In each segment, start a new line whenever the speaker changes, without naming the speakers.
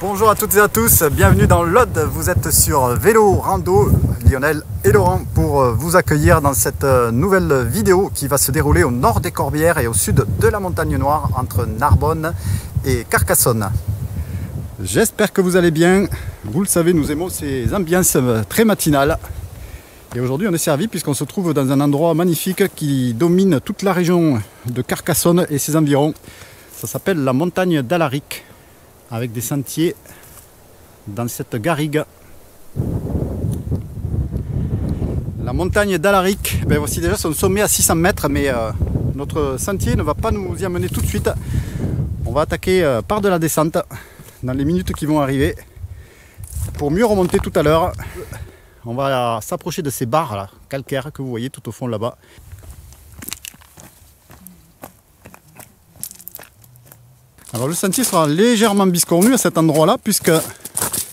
Bonjour à toutes et à tous, bienvenue dans l'Aude. Vous êtes sur Vélo Rando, Lionel et Laurent pour vous accueillir dans cette nouvelle vidéo qui va se dérouler au nord des Corbières et au sud de la Montagne Noire entre Narbonne et Carcassonne. J'espère que vous allez bien. Vous le savez, nous aimons ces ambiances très matinales. Et aujourd'hui on est servi puisqu'on se trouve dans un endroit magnifique qui domine toute la région de Carcassonne et ses environs. Ça s'appelle la montagne d'Alaric, avec des sentiers dans cette garrigue. La montagne d'Alaric, ben voici déjà son sommet à 600 mètres, mais notre sentier ne va pas nous y amener tout de suite. On va attaquer par de la descente dans les minutes qui vont arriver. Pour mieux remonter tout à l'heure, on va s'approcher de ces barres là, calcaires que vous voyez tout au fond là-bas. Alors le sentier sera légèrement biscornu à cet endroit là, puisque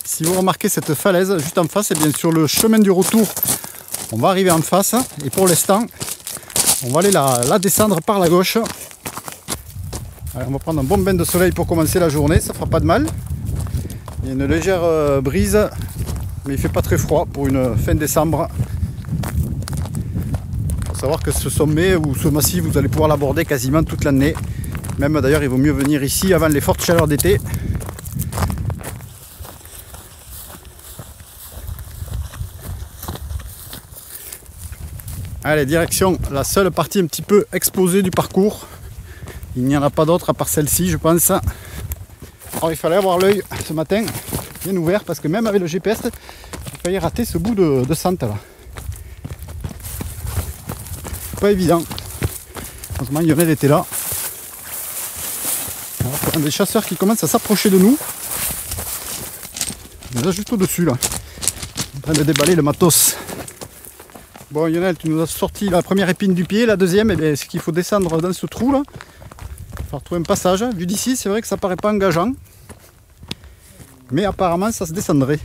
si vous remarquez cette falaise juste en face, et bien sur le chemin du retour on va arriver en face, et pour l'instant on va aller la descendre par la gauche. Allez, on va prendre un bon bain de soleil pour commencer la journée, ça fera pas de mal. Il y a une légère brise, mais il fait pas très froid pour une fin décembre. Il faut savoir que ce sommet ou ce massif vous allez pouvoir l'aborder quasiment toute l'année. Même d'ailleurs, il vaut mieux venir ici avant les fortes chaleurs d'été. Allez, direction la seule partie un petit peu exposée du parcours. Il n'y en a pas d'autre à part celle-ci, je pense. Alors, il fallait avoir l'œil ce matin bien ouvert parce que même avec le GPS, j'ai failli rater ce bout de sente là. Pas évident. Heureusement, Lionel était là. On a des chasseurs qui commencent à s'approcher de nous. On est là juste au-dessus là, en train de déballer le matos. Bon Lionel, tu nous as sorti la première épine du pied, la deuxième, c'est qu'il faut descendre dans ce trou là. Il faut trouver un passage. Vu d'ici, c'est vrai que ça paraît pas engageant. Mais apparemment ça se descendrait.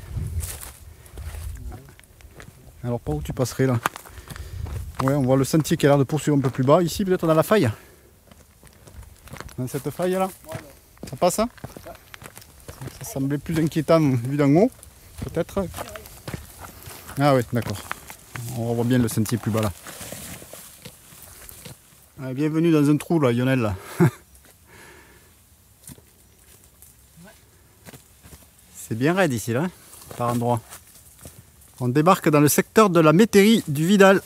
Alors par où tu passerais là? Ouais, on voit le sentier qui a l'air de poursuivre un peu plus bas. Ici peut-être dans la faille. Dans cette faille là. Ça passe hein? Ça semblait plus inquiétant vu d'en haut, peut-être. Ah oui, d'accord. On revoit bien le sentier plus bas là. Ah, bienvenue dans un trou là, Lionel. Là. C'est bien raide ici là, par endroit. On débarque dans le secteur de la métairie du Vidal,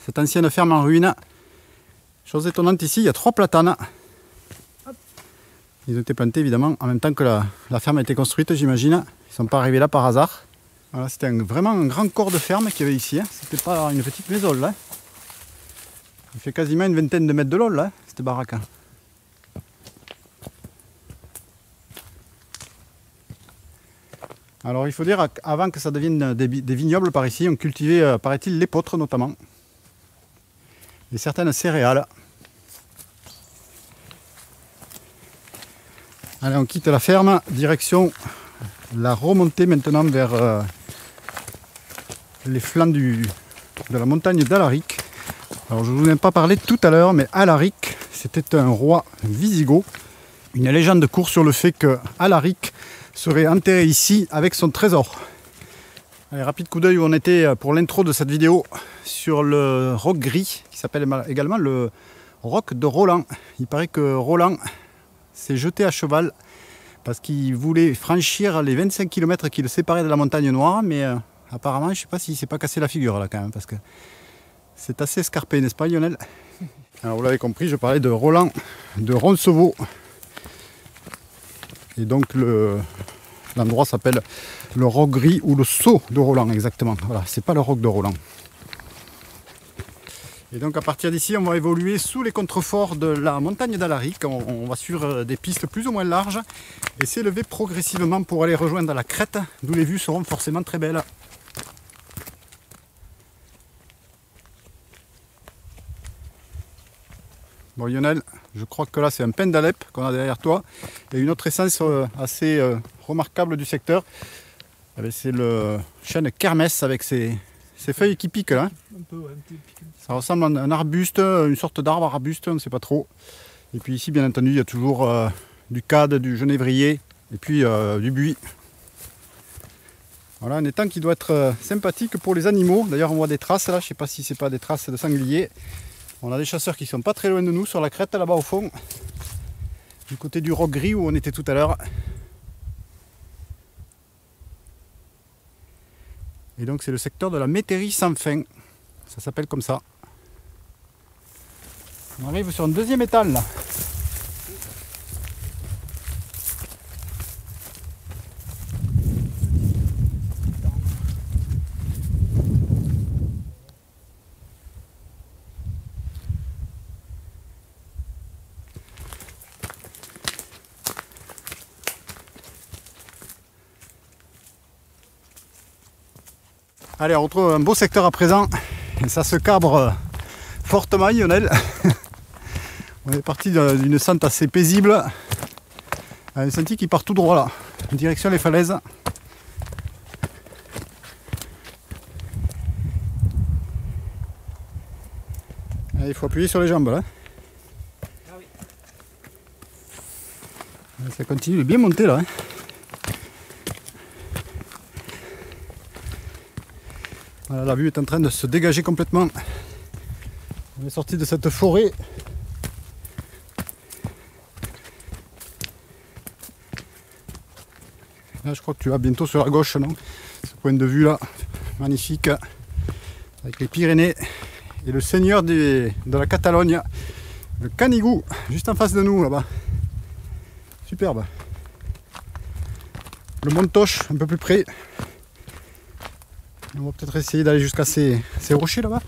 cette ancienne ferme en ruine. Chose étonnante ici, il y a 3 platanes. Ils ont été plantés évidemment en même temps que la ferme a été construite, j'imagine. Ils ne sont pas arrivés là par hasard. Voilà, c'était vraiment un grand corps de ferme qu'il y avait ici. Hein. C'était pas une petite maison là. Il fait quasiment une vingtaine de mètres de long là, cette baraque. Alors il faut dire qu'avant que ça devienne des vignobles par ici, on cultivait, paraît-il, l'épeautre notamment. Et certaines céréales. Allez, on quitte la ferme, direction la remontée maintenant vers les flancs de la montagne d'Alaric. Alors je ne vous en ai pas parlé tout à l'heure, mais Alaric, c'était un roi wisigoth. Une légende court sur le fait que Alaric serait enterré ici avec son trésor. Allez, rapide coup d'œil où on était pour l'intro de cette vidéo sur le roc gris qui s'appelle également le roc de Roland. Il paraît que Roland s'est jeté à cheval parce qu'il voulait franchir les 25 km qui le séparaient de la montagne noire, mais apparemment je ne sais pas s'il ne s'est pas cassé la figure là quand même, parce que c'est assez escarpé, n'est-ce pas Lionel? Alors vous l'avez compris, je parlais de Roland de Roncevaux, et donc l'endroit s'appelle le roc gris ou le saut de Roland exactement. Voilà, c'est pas le roc de Roland. Et donc à partir d'ici, on va évoluer sous les contreforts de la montagne d'Alaric. On va suivre des pistes plus ou moins larges et s'élever progressivement pour aller rejoindre la crête, d'où les vues seront forcément très belles. Bon Lionel, je crois que là c'est un pin d'Alep qu'on a derrière toi. Et une autre essence assez remarquable du secteur, c'est le chêne kermès avec ses feuilles qui piquent là. Un peu, ouais, ça ressemble à un arbuste, une sorte d'arbre arbuste, on ne sait pas trop. Et puis ici bien entendu il y a toujours du cade, du genévrier et puis du buis. Voilà un étang qui doit être sympathique pour les animaux. D'ailleurs on voit des traces là, je ne sais pas si c'est pas des traces de sanglier. On a des chasseurs qui sont pas très loin de nous sur la crête là-bas au fond, du côté du roc gris où on était tout à l'heure. Et donc c'est le secteur de la métairie sans fin, ça s'appelle comme ça. On arrive sur un deuxième étal là. Allez, on retrouve un beau secteur à présent, et ça se cabre fortement Lionel. On est parti d'une sente assez paisible, un sentier qui part tout droit là, en direction les falaises. Allez, il faut appuyer sur les jambes là. Ça continue de bien monter là. Voilà, la vue est en train de se dégager complètement. On est sorti de cette forêt. Là, je crois que tu vas bientôt sur la gauche, non? Ce point de vue là, magnifique, avec les Pyrénées et le seigneur de la Catalogne, le Canigou, juste en face de nous là-bas. Superbe. Le Montoche, un peu plus près. On va peut-être essayer d'aller jusqu'à ces rochers là-bas.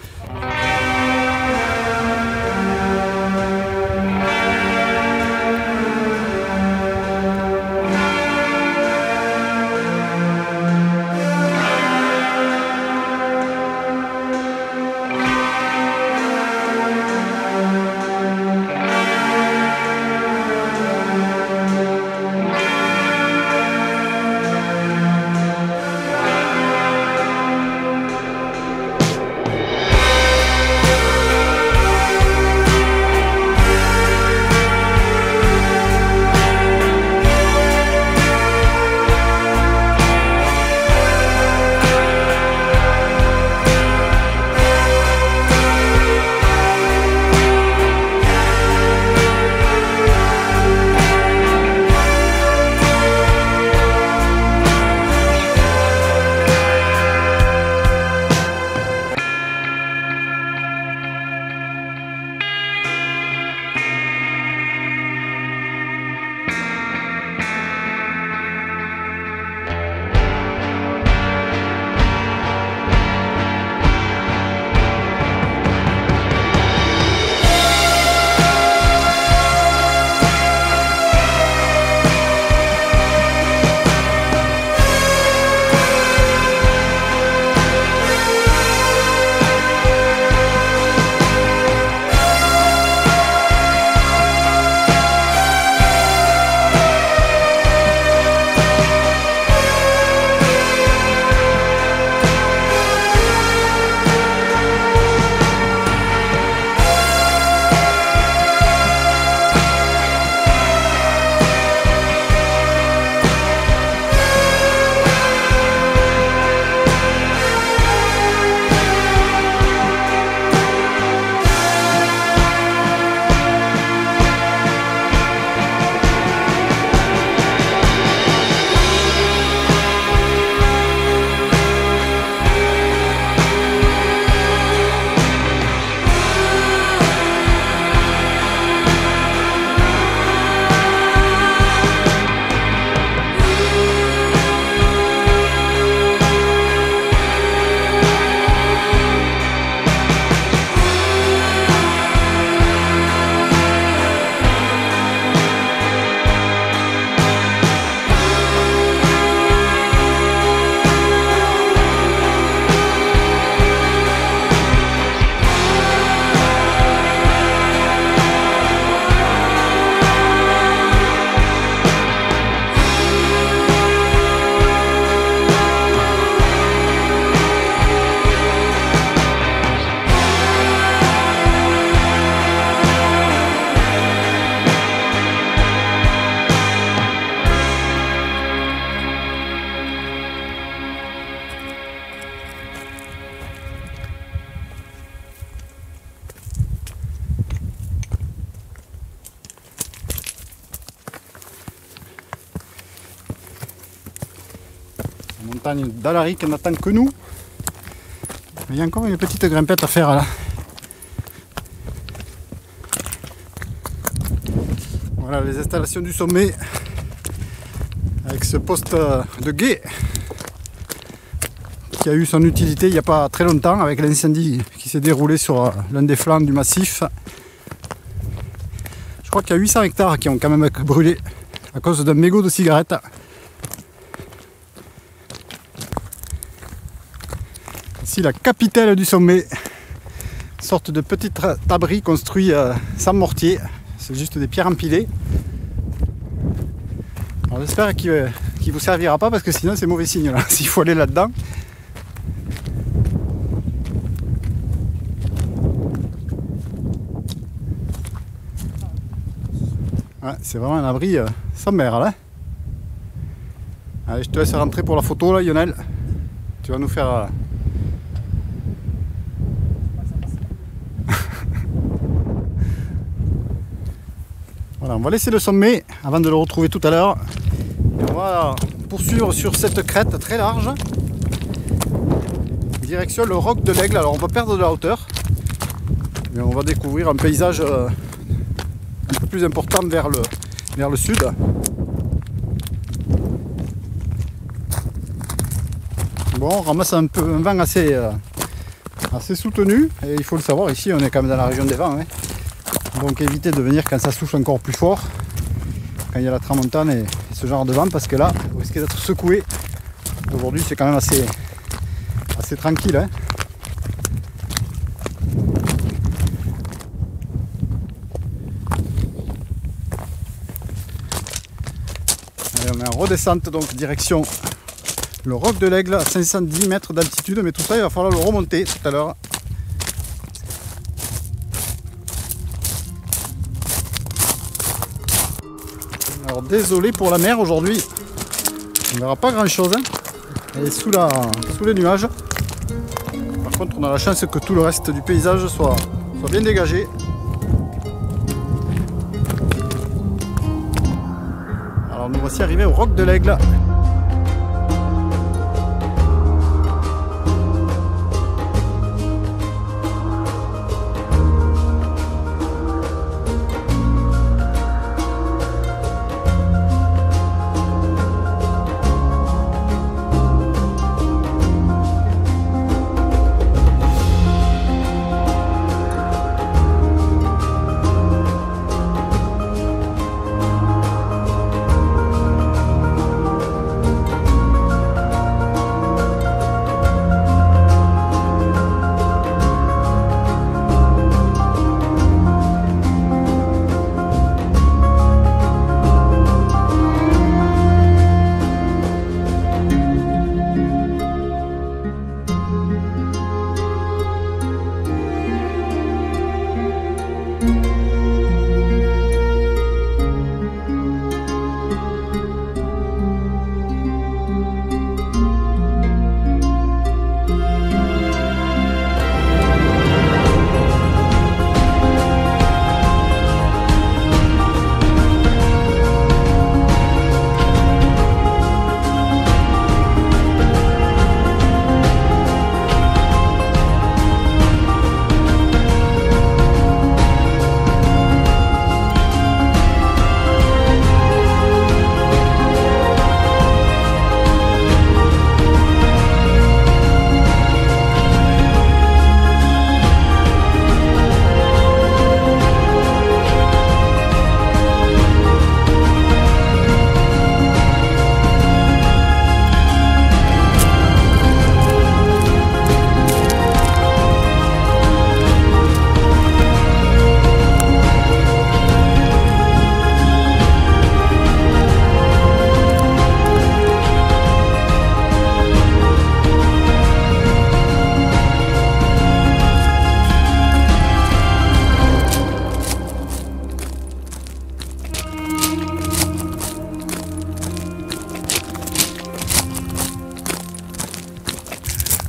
montagne d'Alaric n'attend que nous. Mais il y a encore une petite grimpette à faire là. Voilà les installations du sommet avec ce poste de guet qui a eu son utilité il n'y a pas très longtemps avec l'incendie qui s'est déroulé sur l'un des flancs du massif. Je crois qu'il y a 800 hectares qui ont quand même brûlé à cause d'un mégot de cigarette. Ici la capitale du sommet, sorte de petit abri construit sans mortier, c'est juste des pierres empilées. Alors j'espère qu'il ne vous servira pas parce que sinon c'est mauvais signe là, s'il faut aller là-dedans. Ouais, c'est vraiment un abri sommaire là. Allez, je te laisse rentrer pour la photo là, Lionel. Tu vas nous faire... Voilà, on va laisser le sommet avant de le retrouver tout à l'heure. On va poursuivre sur cette crête très large. Direction le roc de l'Aigle. Alors on va perdre de la hauteur. Mais on va découvrir un paysage un peu plus important vers le sud. Bon, on ramasse un vent assez soutenu. Et il faut le savoir, ici on est quand même dans la région des vents. Hein. Donc évitez de venir quand ça souffle encore plus fort, quand il y a la tramontane et ce genre de vent, parce que là, vous risquez d'être secoué. Aujourd'hui c'est quand même assez tranquille. Hein. Allez, on est en redescente, donc direction le roc de l'Aigle à 510 mètres d'altitude, mais tout ça il va falloir le remonter tout à l'heure. Alors désolé pour la mer aujourd'hui, on ne verra pas grand chose, hein. Elle est sous les nuages. Par contre on a la chance que tout le reste du paysage soit bien dégagé. Alors nous voici arrivés au roc de l'Aigle.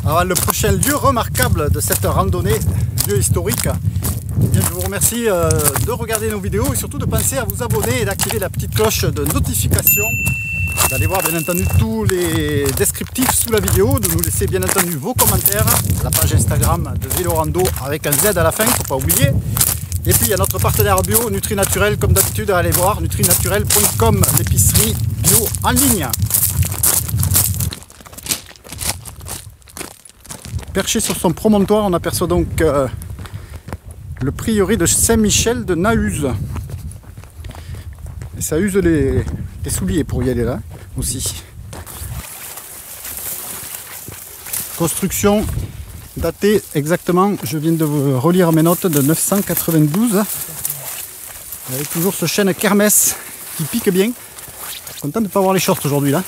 Alors, le prochain lieu remarquable de cette randonnée, lieu historique, eh bien, je vous remercie de regarder nos vidéos et surtout de penser à vous abonner et d'activer la petite cloche de notification d'aller voir bien entendu tous les descriptifs sous la vidéo, de nous laisser bien entendu vos commentaires, la page Instagram de Vélo Rando avec un Z à la fin, faut pas oublier. Et puis il y a notre partenaire bio, Nutri Naturel, comme d'habitude, allez voir nutrinaturel.com, l'épicerie bio en ligne. Perché sur son promontoire, on aperçoit donc le prieuré de Saint-Michel de Naüse. Et ça use les souliers pour y aller là aussi. Construction datée exactement, je viens de vous relire mes notes, de 992. Avec toujours ce chêne kermesse qui pique bien. Content de ne pas avoir les shorts aujourd'hui là.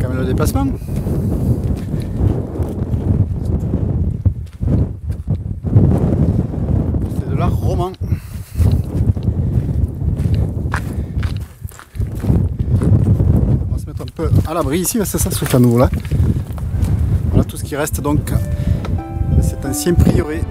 Quand même le déplacement. C'est de l'art roman. On va se mettre un peu à l'abri ici, c'est ça ce canot là. Voilà tout ce qui reste donc de cet ancien prieuré.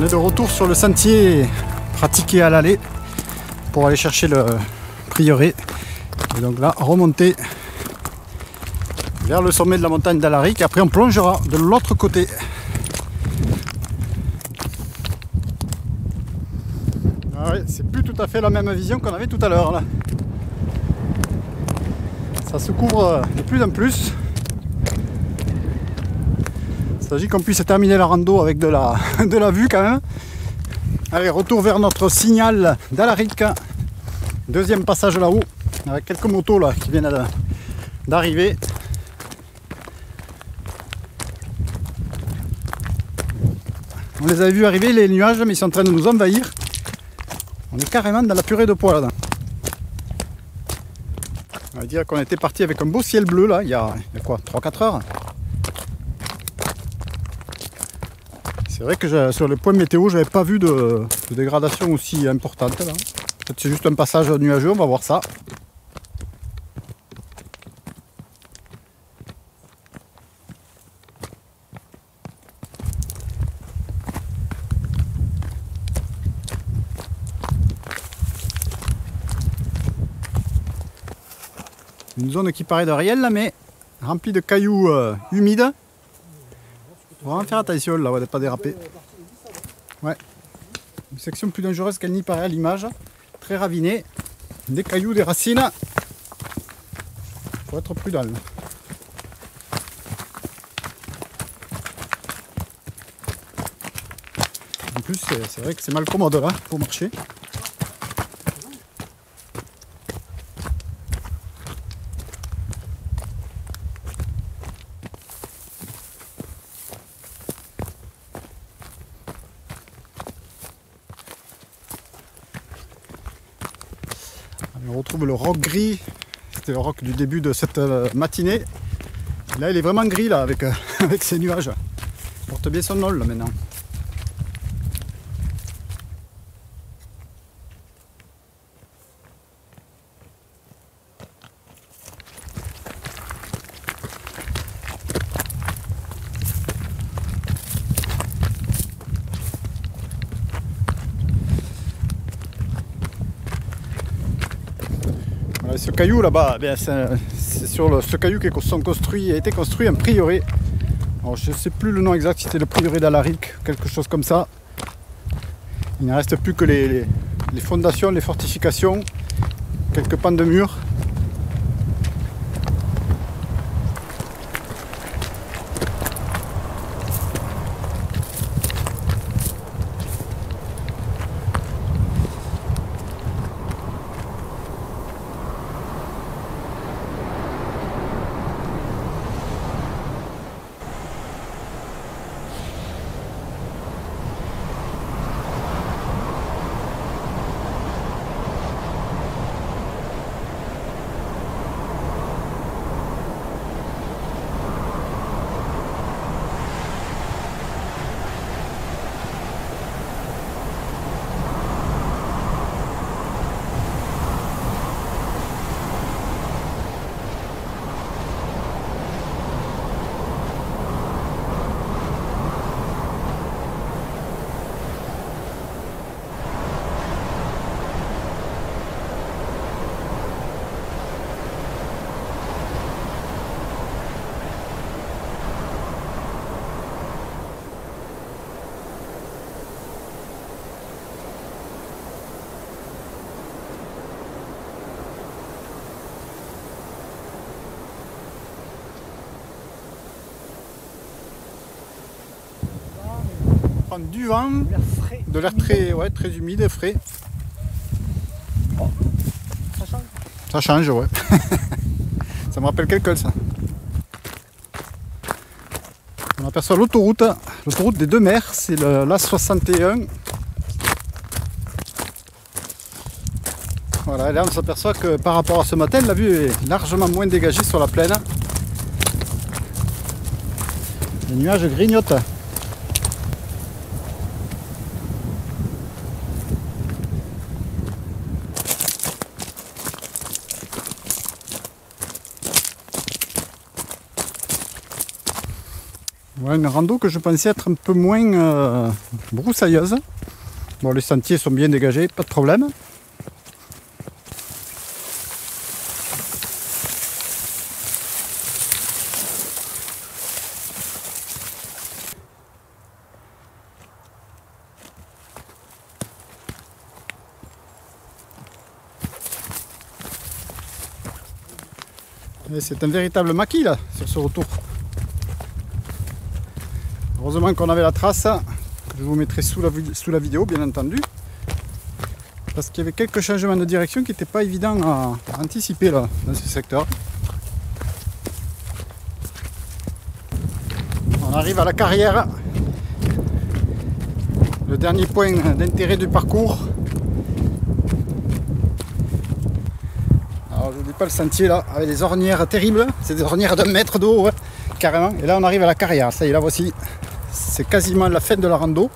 On est de retour sur le sentier pratiqué à l'aller pour aller chercher le prieuré. Et donc là, remonter vers le sommet de la montagne d'Alaric. Après, on plongera de l'autre côté. Ah ouais, c'est plus tout à fait la même vision qu'on avait tout à l'heure là. Ça se couvre de plus en plus. Il s'agit qu'on puisse terminer la rando avec de la vue quand même. Allez, retour vers notre signal d'Alaric. Deuxième passage là-haut, avec quelques motos là qui viennent d'arriver. On les avait vus arriver les nuages, mais ils sont en train de nous envahir. On est carrément dans la purée de pois là. On va dire qu'on était parti avec un beau ciel bleu là, il y a quoi, 3-4 heures. C'est vrai que sur le point météo, j'avais pas vu de dégradation aussi importante là. Peut-être c'est juste un passage nuageux, on va voir ça. Une zone qui paraît de rien là, mais remplie de cailloux humides. Faut vraiment faire attention là, on va pas déraper. Ouais. Une section plus dangereuse qu'elle n'y paraît à l'image. Très ravinée. Des cailloux, des racines. Faut être prudent. En plus, c'est vrai que c'est mal commode là pour marcher. On retrouve le roc gris, c'était le roc du début de cette matinée. Là il est vraiment gris là avec, avec ces nuages. Il porte bien son nom là maintenant. Ce caillou là-bas, c'est sur ce caillou qui a été construit un prieuré. Alors, je ne sais plus le nom exact, si c'était le prieuré d'Alaric, quelque chose comme ça. Il ne reste plus que les fondations, les fortifications, quelques pans de murs. Du vent, de l'air très, ouais, très humide et frais. Oh. Ça change. Ça change, ouais. Ça me rappelle quelqu'un ça. On aperçoit l'autoroute des deux mers, c'est l'A61. Voilà, et là on s'aperçoit que par rapport à ce matin, la vue est largement moins dégagée sur la plaine. Les nuages grignotent. Ouais, une rando que je pensais être un peu moins broussailleuse. Bon, les sentiers sont bien dégagés, pas de problème. C'est un véritable maquis là, sur ce retour. Heureusement qu'on avait la trace, je vous mettrai sous la vidéo bien entendu, parce qu'il y avait quelques changements de direction qui n'étaient pas évidents à anticiper là, dans ce secteur. On arrive à la carrière, le dernier point d'intérêt du parcours. je dis pas le sentier là, avec des ornières terribles. C'est des ornières d'un mètre de haut, ouais, carrément. Et là on arrive à la carrière, ça y est, là voici. C'est quasiment la fin de la rando.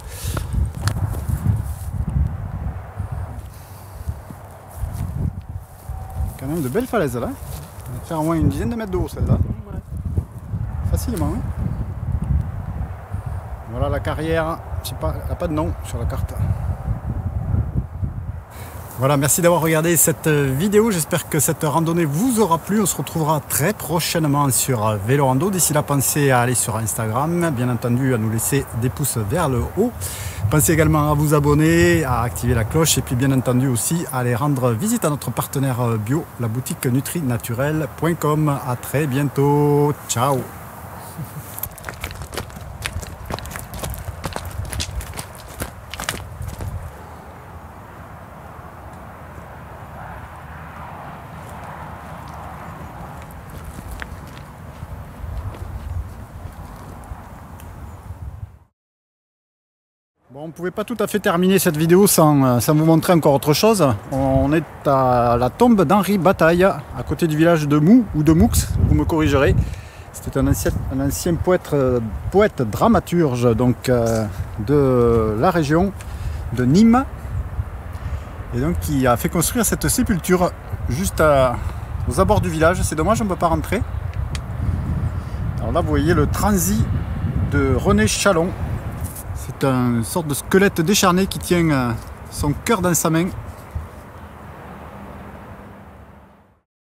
Quand même de belles falaises là. On va faire au moins une dizaine de mètres de haut celle-là. Facilement. Hein. Voilà la carrière, je sais pas, elle n'a pas de nom sur la carte. Voilà, merci d'avoir regardé cette vidéo. J'espère que cette randonnée vous aura plu. On se retrouvera très prochainement sur Vélo Rando. D'ici là, pensez à aller sur Instagram, bien entendu à nous laisser des pouces vers le haut. Pensez également à vous abonner, à activer la cloche et puis bien entendu aussi à aller rendre visite à notre partenaire bio, la boutique nutrinaturel.com. À très bientôt. Ciao. Bon, on ne pouvait pas tout à fait terminer cette vidéo sans vous montrer encore autre chose. On est à la tombe d'Henri Bataille, à côté du village de Mou ou de Moux, vous me corrigerez. C'était un ancien poète dramaturge donc, de la région de Nîmes. Et donc qui a fait construire cette sépulture juste aux abords du village. C'est dommage, on ne peut pas rentrer. Alors là, vous voyez le transi de René Chalon. C'est une sorte de squelette décharné qui tient son cœur dans sa main.